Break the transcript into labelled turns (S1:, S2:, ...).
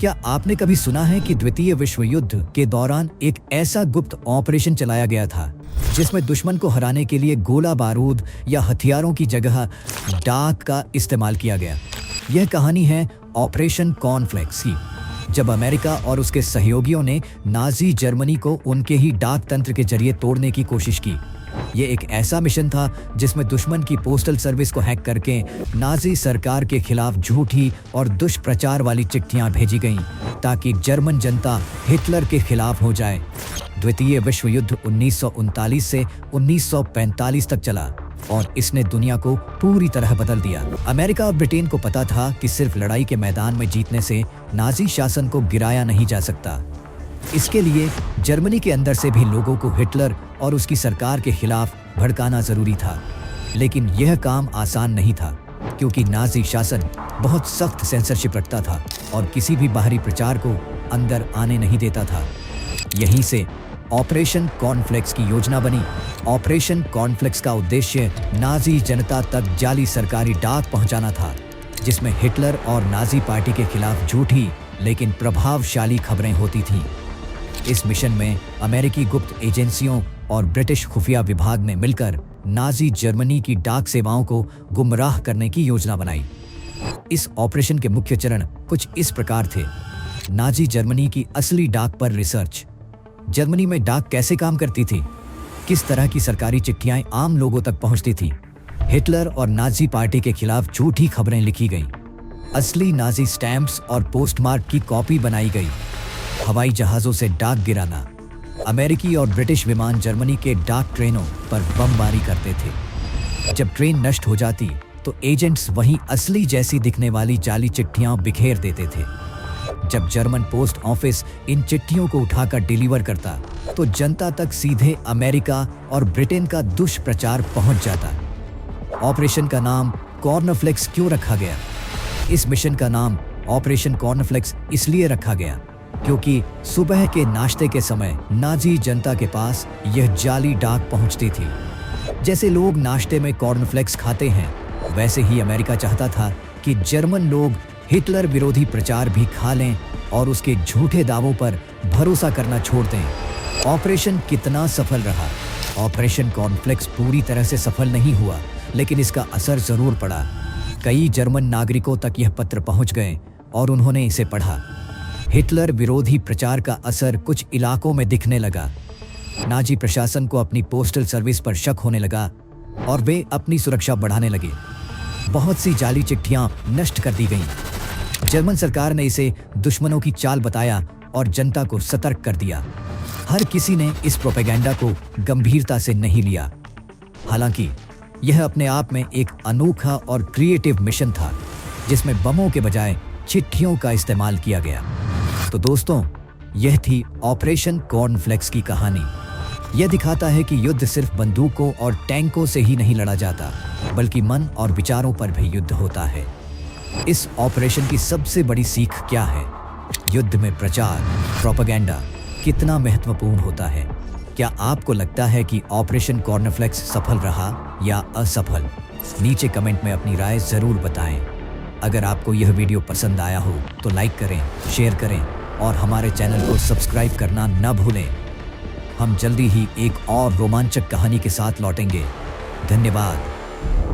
S1: क्या आपने कभी सुना है कि द्वितीय विश्व युद्ध के दौरान एक ऐसा गुप्त ऑपरेशन चलाया गया था जिसमें दुश्मन को हराने के लिए गोला बारूद या हथियारों की जगह डाक का इस्तेमाल किया गया? यह कहानी है ऑपरेशन कॉर्नफ्लेक्स की, जब अमेरिका और उसके सहयोगियों ने नाजी जर्मनी को उनके ही डाक तंत्र के जरिए तोड़ने की कोशिश की। ये एक ऐसा मिशन था जिसमें दुश्मन की पोस्टल सर्विस को हैक करके नाजी सरकार के खिलाफ झूठी और दुष्प्रचार वाली चिट्ठियां भेजी गईं ताकि जर्मन जनता हिटलर के खिलाफ हो जाए। द्वितीय विश्व युद्ध 1939 से 1945 तक चला और इसने दुनिया को पूरी तरह बदल दिया। अमेरिका और ब्रिटेन को पता था कि सिर्फ लड़ाई के मैदान में जीतने से नाजी शासन को गिराया नहीं जा सकता। इसके लिए जर्मनी के अंदर से भी लोगों को हिटलर और उसकी सरकार के खिलाफ भड़काना जरूरी था। लेकिन यह काम आसान नहीं था क्योंकि नाजी शासन बहुत सख्त सेंसरशिप रखता था और किसी भी बाहरी प्रचार को अंदर आने नहीं देता था। यहीं से ऑपरेशन कॉर्नफ्लेक्स की योजना बनी। ऑपरेशन कॉर्नफ्लेक्स का उद्देश्य नाजी जनता तक जाली सरकारी डाक पहुंचाना था, जिसमें हिटलर और नाजी पार्टी के खिलाफ झूठी लेकिन प्रभावशाली खबरें होती थीं। इस मिशन में अमेरिकी गुप्त एजेंसियों और ब्रिटिश खुफिया विभाग ने मिलकर नाजी जर्मनी की डाक सेवाओं को गुमराह करने की योजना बनाई। इस ऑपरेशन के मुख्य चरण कुछ इस प्रकार थे। नाजी जर्मनी की असली डाक पर रिसर्च। जर्मनी में डाक कैसे काम करती थी, किस तरह की सरकारी चिट्ठियां आम लोगों तक पहुंचती थी। हिटलर और नाजी पार्टी के खिलाफ झूठी खबरें लिखी गईं। असली नाजी स्टैम्प्स और पोस्टमार्क की कॉपी बनाई गई। हवाई जहाजों से डाक गिराना। अमेरिकी और ब्रिटिश विमान जर्मनी के डाक ट्रेनों पर बमबारी करते थे। जब ट्रेन नष्ट हो जाती तो एजेंट्स वहीं असली जैसी दिखने वाली जाली चिट्ठियां बिखेर देते थे। जब जर्मन पोस्ट ऑफिस इन चिट्ठियों को उठाकर डिलीवर करता तो जनता तक सीधे अमेरिका और ब्रिटेन का दुष्प्रचार पहुंच जाता। ऑपरेशन का नाम कॉर्नफ्लेक्स क्यों रखा गया? इस मिशन का नाम ऑपरेशन कॉर्नफ्लेक्स इसलिए रखा गया क्योंकि सुबह के नाश्ते के समय नाजी जनता के पास यह जाली डाक पहुंचती थी। जैसे लोग नाश्ते में कॉर्नफ्लेक्स खाते हैं, वैसे ही अमेरिका चाहता था कि जर्मन लोग हिटलर विरोधी प्रचार भी खा लें और उसके झूठे दावों पर भरोसा करना छोड़ दें। ऑपरेशन कितना सफल रहा? ऑपरेशन कॉर्नफ्लेक्स पूरी तरह से सफल नहीं हुआ, लेकिन इसका असर जरूर पड़ा। कई जर्मन नागरिकों तक यह पत्र पहुंच गए और उन्होंने इसे पढ़ा। हिटलर विरोधी प्रचार का असर कुछ इलाकों में दिखने लगा। नाजी प्रशासन को अपनी पोस्टल सर्विस पर शक होने लगा और वे अपनी सुरक्षा बढ़ाने लगे। बहुत सी जाली चिट्ठियां नष्ट कर दी गईं। जर्मन सरकार ने इसे दुश्मनों की चाल बताया और जनता को सतर्क कर दिया। हर किसी ने इस प्रोपेगेंडा को गंभीरता से नहीं लिया। हालांकि यह अपने आप में एक अनोखा और क्रिएटिव मिशन था जिसमें बमों के बजाय चिट्ठियों का इस्तेमाल किया गया। तो दोस्तों, यह थी ऑपरेशन कॉर्नफ्लेक्स की कहानी। यह दिखाता है कि युद्ध सिर्फ बंदूकों और टैंकों से ही नहीं लड़ा जाता, बल्कि मन और विचारों पर भी युद्ध होता है। इस ऑपरेशन की सबसे बड़ी सीख क्या है? युद्ध में प्रचार, प्रोपेगेंडा कितना महत्वपूर्ण होता है। क्या आपको लगता है कि ऑपरेशन कॉर्नफ्लेक्स सफल रहा या असफल? नीचे कमेंट में अपनी राय जरूर बताएं। अगर आपको यह वीडियो पसंद आया हो तो लाइक करें, शेयर करें और हमारे चैनल को सब्सक्राइब करना न भूलें। हम जल्दी ही एक और रोमांचक कहानी के साथ लौटेंगे। धन्यवाद।